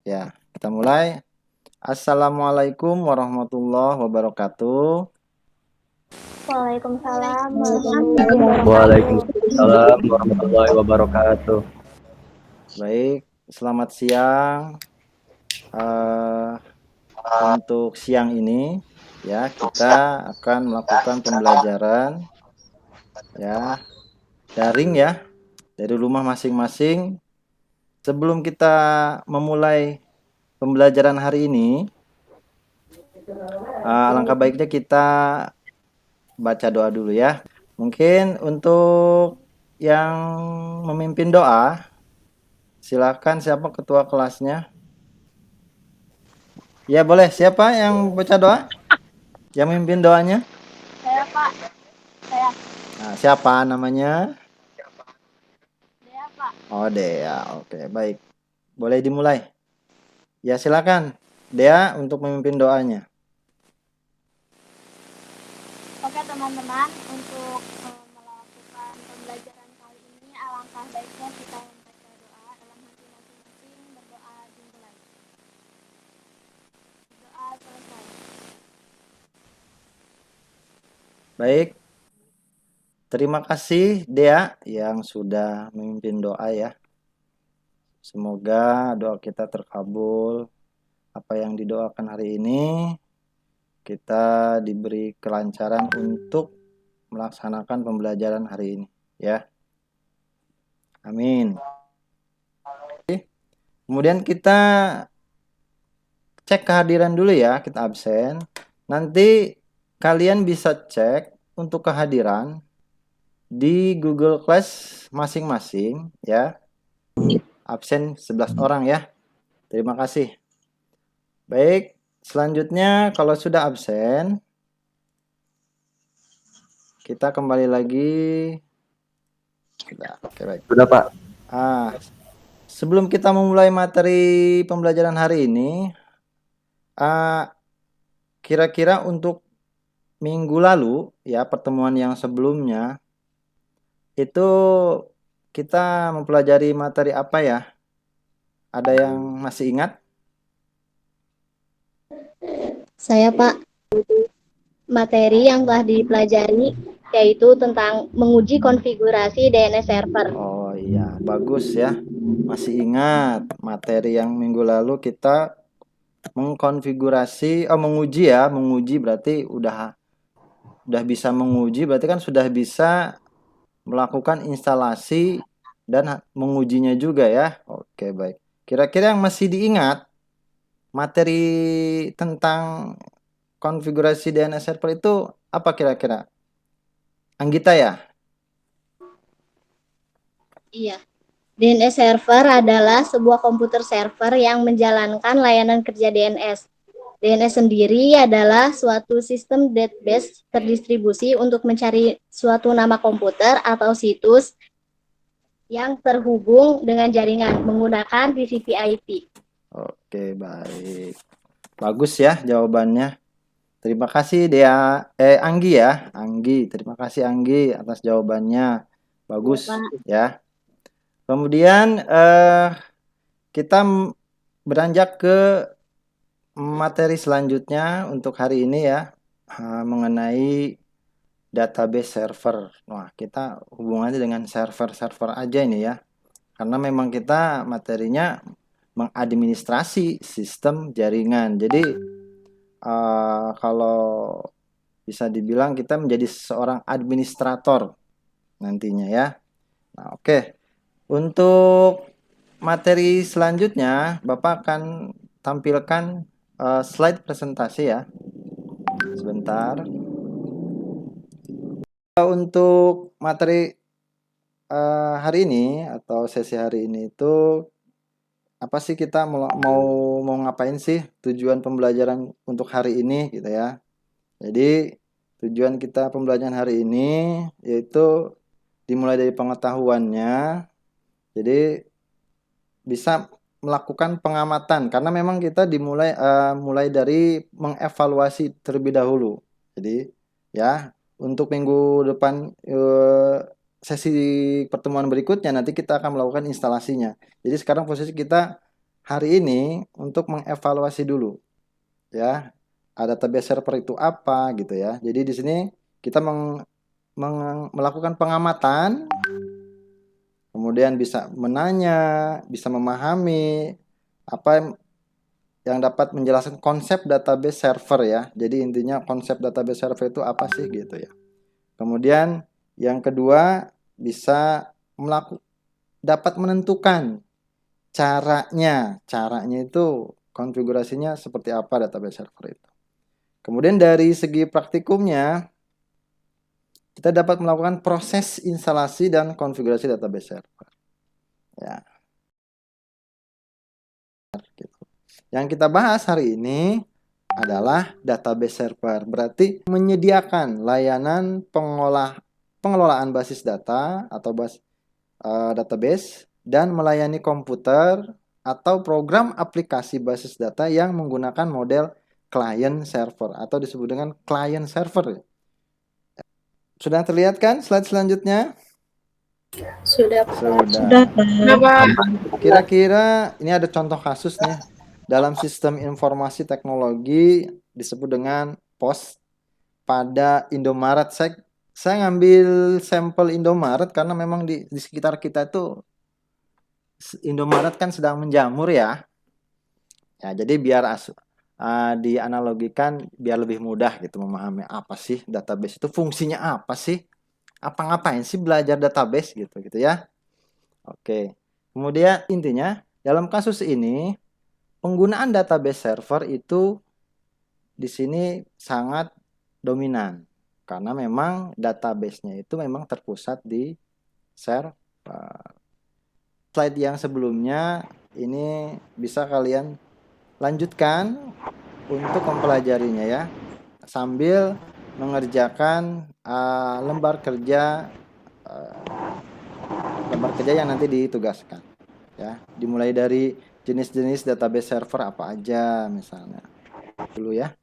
Ya, kita mulai. Assalamualaikum warahmatullahi wabarakatuh. Waalaikumsalam warahmatullahi wabarakatuh. Waalaikumsalam warahmatullahi wabarakatuh. Baik, selamat siang. Eh, untuk siang ini, ya, kita akan melakukan pembelajaran, ya, daring ya, dari rumah masing-masing. Sebelum kita memulai pembelajaran hari ini, alangkah baiknya kita baca doa dulu ya. Mungkin untuk yang memimpin doa, silakan siapa ketua kelasnya? Ya boleh, siapa yang baca doa? Yang memimpin doanya? Saya Pak, saya Nah, siapa namanya? Dea Pak. Oh, Dea. Oke, baik. Boleh dimulai. Ya, silakan. Dea untuk memimpin doanya. Oke teman-teman, untuk melakukan pembelajaran kali ini alangkah baiknya kita membaca doa dalam hati masing-masing, berdoa dimulai. Doa selesai. Baik. Terima kasih Dea yang sudah memimpin doa ya. Semoga doa kita terkabul. Apa yang didoakan hari ini kita diberi kelancaran untuk melaksanakan pembelajaran hari ini ya. Amin. Kemudian kita cek kehadiran dulu ya, kita absen. Nanti kalian bisa cek untuk kehadiran di Google Class masing-masing ya. Absen 11 orang ya. Terima kasih. Baik, selanjutnya kalau sudah absen, kita kembali lagi. Oke, baik. Sudah Pak. Sebelum kita memulai materi pembelajaran hari ini, kira-kira untuk minggu lalu ya, pertemuan yang sebelumnya itu kita mempelajari materi apa ya? Ada yang masih ingat? Saya Pak, materi yang telah dipelajari yaitu tentang menguji konfigurasi DNS server. Oh iya, bagus ya. Masih ingat materi yang minggu lalu kita mengkonfigurasi, menguji ya, menguji berarti udah bisa menguji, berarti kan sudah bisa melakukan instalasi dan mengujinya juga ya. Oke, baik. Kira-kira yang masih diingat materi tentang konfigurasi DNS server itu apa kira-kira? Anggita ya? Iya. DNS server adalah sebuah komputer server yang menjalankan layanan kerja DNS. DNS sendiri adalah suatu sistem database terdistribusi untuk mencari suatu nama komputer atau situs yang terhubung dengan jaringan menggunakan TCP IP. Oke, baik. Bagus ya jawabannya. Terima kasih Dea, Anggi ya, Anggi. Terima kasih Anggi atas jawabannya. Bagus ya. Kemudian kita beranjak ke materi selanjutnya untuk hari ini ya, mengenai database server. Wah, kita hubungannya dengan server-server aja ini ya. Karena memang kita materinya mengadministrasi sistem jaringan. Jadi kalau bisa dibilang kita menjadi seorang administrator nantinya ya. Nah, oke. Untuk materi selanjutnya, Bapak akan tampilkan slide presentasi ya. Sebentar. Untuk materi hari ini atau sesi hari ini itu apa sih kita mau ngapain sih, tujuan pembelajaran untuk hari ini gitu ya. Jadi tujuan kita pembelajaran hari ini yaitu dimulai dari pengetahuannya. Jadi bisa melakukan pengamatan karena memang kita mulai dari mengevaluasi terlebih dahulu. Jadi ya untuk minggu depan sesi pertemuan berikutnya nanti kita akan melakukan instalasinya. Jadi sekarang posisi kita hari ini untuk mengevaluasi dulu ya. Database server itu apa gitu ya. Jadi di sini kita melakukan pengamatan, kemudian bisa menanya, bisa memahami apa yang dapat menjelaskan konsep database server ya. Jadi intinya konsep database server itu apa sih gitu ya. Kemudian yang kedua bisa dapat menentukan caranya. Caranya itu konfigurasinya seperti apa database server itu. Kemudian dari segi praktikumnya kita dapat melakukan proses instalasi dan konfigurasi database server. Ya. Gitu. Yang kita bahas hari ini adalah database server. Berarti menyediakan layanan pengelolaan basis data atau database dan melayani komputer atau program aplikasi basis data yang menggunakan model client server atau disebut dengan client server. Sudah terlihat kan slide selanjutnya? Sudah. Sudah. Kira-kira ini ada contoh kasus nih. Dalam sistem informasi teknologi disebut dengan POS pada Indomaret. Saya ngambil sampel Indomaret karena memang di sekitar kita itu Indomaret kan sedang menjamur ya. Ya, jadi biar dianalogikan biar lebih mudah gitu memahami apa sih database itu, fungsinya apa sih? Ngapain sih belajar database gitu ya. Oke. Kemudian intinya dalam kasus ini penggunaan database server itu di sini sangat dominan karena memang database-nya itu memang terpusat di server. Slide yang sebelumnya ini bisa kalian lanjutkan untuk mempelajarinya ya, sambil mengerjakan lembar kerja yang nanti ditugaskan ya. Dimulai dari jenis-jenis database server apa aja misalnya dulu ya.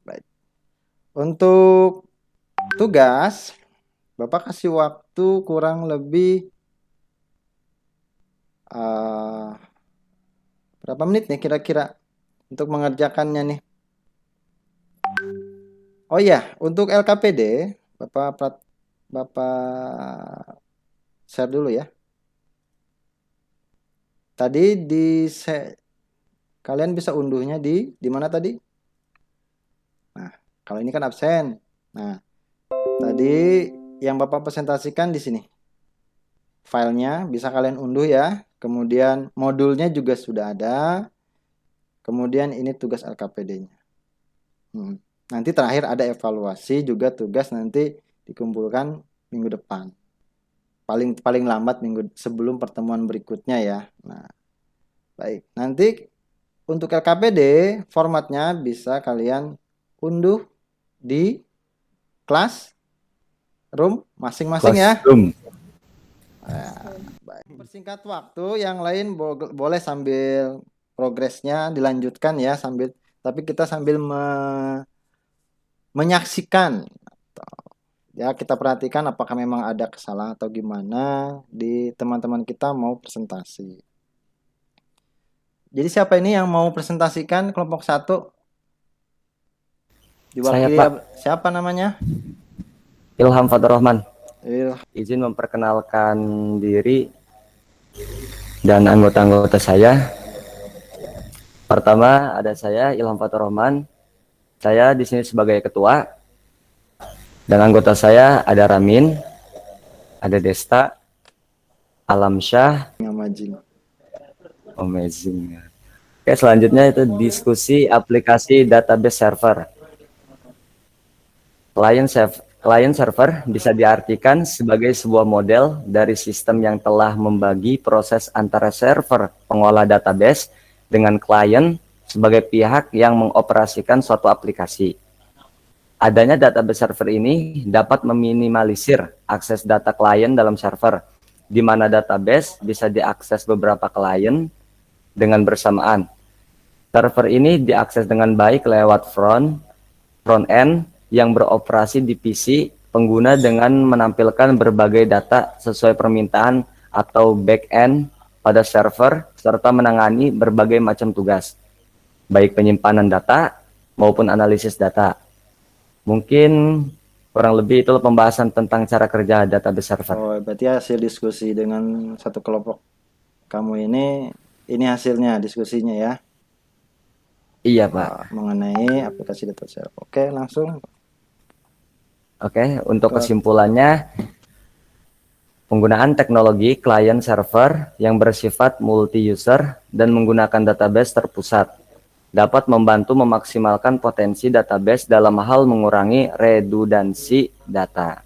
Baik. Untuk tugas Bapak kasih waktu kurang lebih berapa menit nih kira-kira untuk mengerjakannya nih. Oh iya, untuk LKPD Bapak share dulu ya. Tadi kalian bisa unduhnya di mana tadi? Nah, kalau ini kan absen. Nah, tadi yang Bapak presentasikan di sini. Filenya bisa kalian unduh ya. Kemudian modulnya juga sudah ada. Kemudian ini tugas LKPD-nya. Nanti terakhir ada evaluasi juga, tugas nanti dikumpulkan minggu depan. Paling lambat minggu sebelum pertemuan berikutnya ya. Nah, baik. Nanti untuk LKPD formatnya bisa kalian unduh di Classroom masing-masing ya. Baik. Persingkat waktu, yang lain boleh sambil progresnya dilanjutkan ya, tapi kita sambil menyaksikan ya, kita perhatikan apakah memang ada kesalahan atau gimana di teman-teman kita mau presentasi. Jadi siapa ini yang mau presentasikan kelompok 1? Saya, Pak. Siapa namanya? Ilham Fatur Rahman. Izin memperkenalkan diri dan anggota-anggota saya. Pertama ada saya Ilham Fatur Rahman. Saya di sini sebagai ketua. Dan anggota saya ada Ramin, ada Desta, Alamsyah, Amazing. Oke, selanjutnya itu diskusi aplikasi database server. Client server bisa diartikan sebagai sebuah model dari sistem yang telah membagi proses antara server pengolah database dengan klien sebagai pihak yang mengoperasikan suatu aplikasi. Adanya database server ini dapat meminimalisir akses data klien dalam server, di mana database bisa diakses beberapa klien dengan bersamaan. Server ini diakses dengan baik lewat front-end yang beroperasi di PC pengguna dengan menampilkan berbagai data sesuai permintaan, atau back-end pada server serta menangani berbagai macam tugas, baik penyimpanan data maupun analisis data. Mungkin kurang lebih itu pembahasan tentang cara kerja database server. Oh, berarti hasil diskusi dengan satu kelompok kamu ini hasilnya diskusinya ya. Iya, Pak. Mengenai aplikasi data server. Oke, langsung. Oke, untuk kesimpulannya, penggunaan teknologi client server yang bersifat multi-user dan menggunakan database terpusat dapat membantu memaksimalkan potensi database dalam hal mengurangi redundansi data.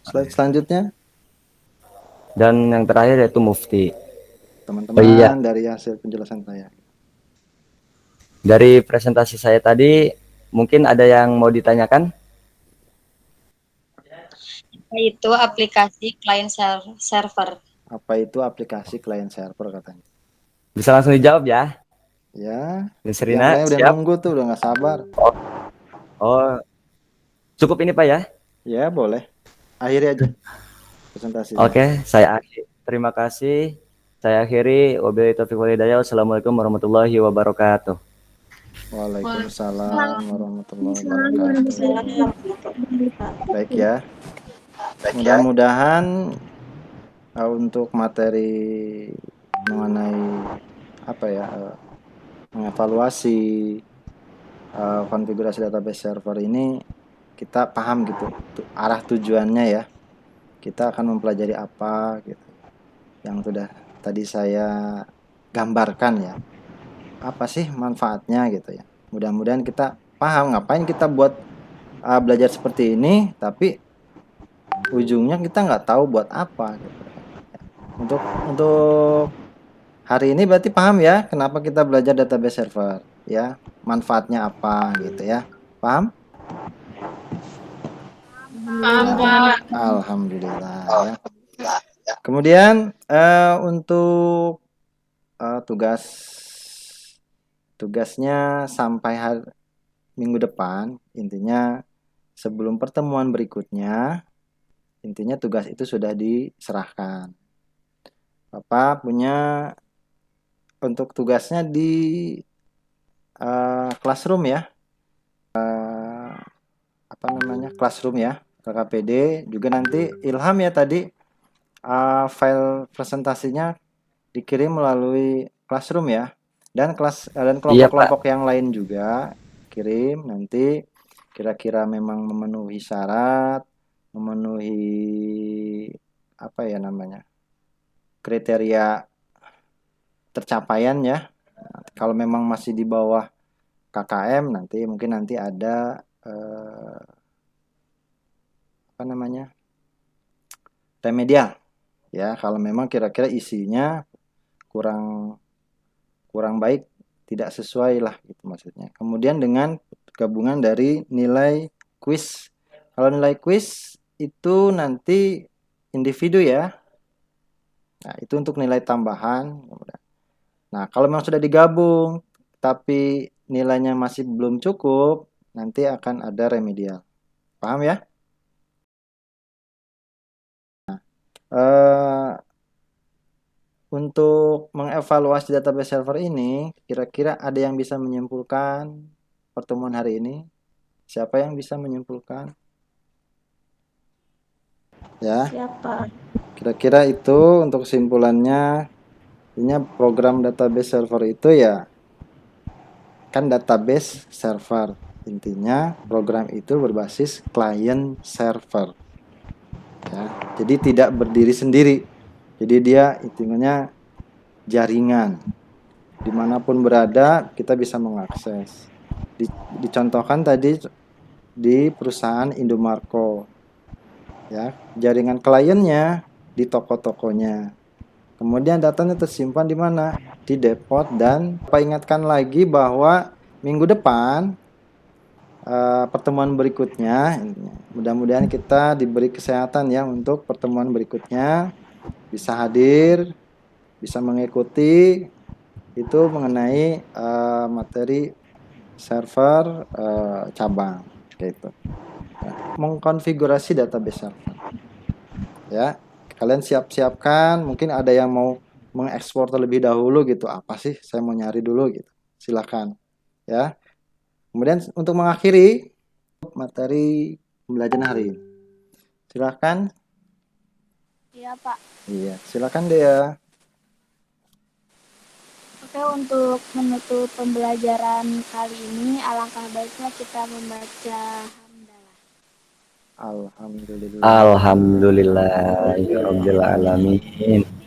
Slide selanjutnya, Dan yang terakhir yaitu Mufti. teman-teman, iya. dari hasil penjelasan saya. Dari presentasi saya tadi, mungkin ada yang mau ditanyakan? Itu aplikasi client server. Apa itu aplikasi client server katanya? Bisa langsung dijawab ya. Ya, Dan yang Serina, lain udah siap? nunggu tuh, udah nggak sabar. Oh, cukup ini Pak ya? Ya, boleh. Akhiri aja presentasinya. Oke, saya akhiri. Terima kasih. Saya akhiri. Wabillahi taufiq wal hidayah. Wassalamualaikum warahmatullahi wabarakatuh. Waalaikumsalam warahmatullahi wabarakatuh. Baik ya. Mudah-mudahan untuk materi mengenai apa ya, mengevaluasi konfigurasi database server ini kita paham gitu arah tujuannya ya. Kita akan mempelajari apa gitu. Yang sudah tadi saya gambarkan ya. Apa sih manfaatnya gitu ya. Mudah-mudahan kita paham ngapain kita buat belajar seperti ini, tapi ujungnya kita nggak tahu buat apa gitu. Untuk hari ini berarti paham ya kenapa kita belajar database server ya, manfaatnya apa gitu ya. Paham? Alhamdulillah ya. Kemudian untuk tugasnya sampai minggu depan, intinya sebelum pertemuan berikutnya, intinya tugas itu sudah diserahkan. Bapak punya untuk tugasnya di classroom ya, apa namanya, classroom ya, KKPD. Juga nanti Ilham ya tadi file presentasinya dikirim melalui classroom ya, dan kelompok-kelompok yang lain juga kirim. Nanti kira-kira memang memenuhi syarat, memenuhi apa ya namanya, kriteria tercapaian ya. Kalau memang masih di bawah KKM, mungkin nanti ada apa namanya, remedial ya. Kalau memang kira-kira isinya kurang baik, tidak sesuai lah gitu maksudnya. Kemudian dengan gabungan dari nilai quiz. Kalau nilai quiz itu nanti individu ya. Nah, itu untuk nilai tambahan. Nah, kalau memang sudah digabung tapi nilainya masih belum cukup, nanti akan ada remedial. Paham ya? Nah, untuk mengevaluasi database server ini, kira-kira ada yang bisa menyimpulkan pertemuan hari ini? Siapa yang bisa menyimpulkan? Ya. Siapa? Kira-kira itu untuk kesimpulannya. Intinya program database server itu ya kan database server. Intinya program itu berbasis client server. Ya, jadi tidak berdiri sendiri. Jadi dia hitungannya jaringan. Dimanapun berada kita bisa mengakses. Dicontohkan tadi di perusahaan Indomarko. Ya, jaringan kliennya di toko-tokonya. Kemudian datanya tersimpan di mana? Di depot. Dan ingatkan lagi bahwa minggu depan pertemuan berikutnya, mudah-mudahan kita diberi kesehatan ya untuk pertemuan berikutnya, bisa hadir, bisa mengikuti itu mengenai materi server cabang gitu. Mengkonfigurasi database server ya. Kalian siapkan, mungkin ada yang mau mengekspor terlebih dahulu gitu. Apa sih? Saya mau nyari dulu gitu. Silakan ya. Kemudian untuk mengakhiri materi pembelajaran hari ini. Silakan. Iya, Pak. Iya, silakan Dea. Oke, untuk menutup pembelajaran kali ini, alangkah baiknya kita membaca hamdalah. Alhamdulillah. Alhamdulillahirabbil alamin.